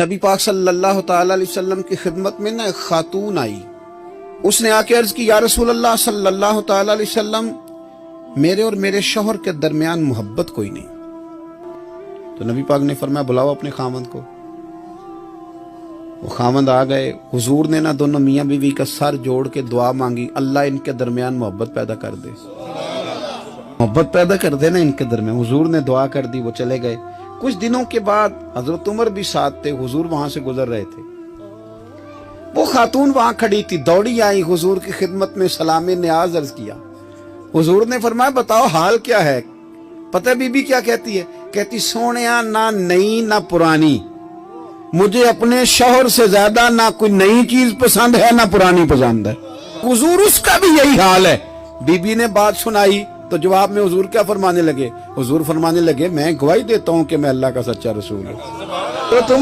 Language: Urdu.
نبی پاک صلی اللہ تعالی علیہ وسلم کی خدمت میں ایک خاتون آئی. اس نے آ کے عرض کی یا رسول اللہ صلی اللہ تعالی علیہ وسلم میرے اور میرے شوہر کے درمیان محبت کوئی نہیں. تو نبی پاک نے فرمایا بلاؤ اپنے خاوند کو. وہ خاوند آ گئے. حضور نے نہ دونوں میاں بیوی کا سر جوڑ کے دعا مانگی اللہ ان کے درمیان محبت پیدا کر دے, محبت پیدا کر دے نا ان کے درمیان. حضور نے دعا کر دی, وہ چلے گئے. کچھ دنوں کے بعد حضرت عمر بھی ساتھ تھے, حضور وہاں سے گزر رہے تھے. وہ خاتون وہاں کھڑی تھی, دوڑی آئی حضور کی خدمت میں سلام نیاز عرض کیا. حضور نے فرمایا بتاؤ حال کیا ہے؟ پتہ بی بی کیا کہتی ہے؟ کہتی سونیا نہ نئی نہ پرانی, مجھے اپنے شوہر سے زیادہ نہ کوئی نئی چیز پسند ہے نہ پرانی پسند ہے. حضور اس کا بھی یہی حال ہے. بی بی نے بات سنائی تو جواب میں حضور کیا فرمانے لگے؟ حضور فرمانے لگے میں گواہی دیتا ہوں کہ میں اللہ کا سچا رسول ہوں. تو تم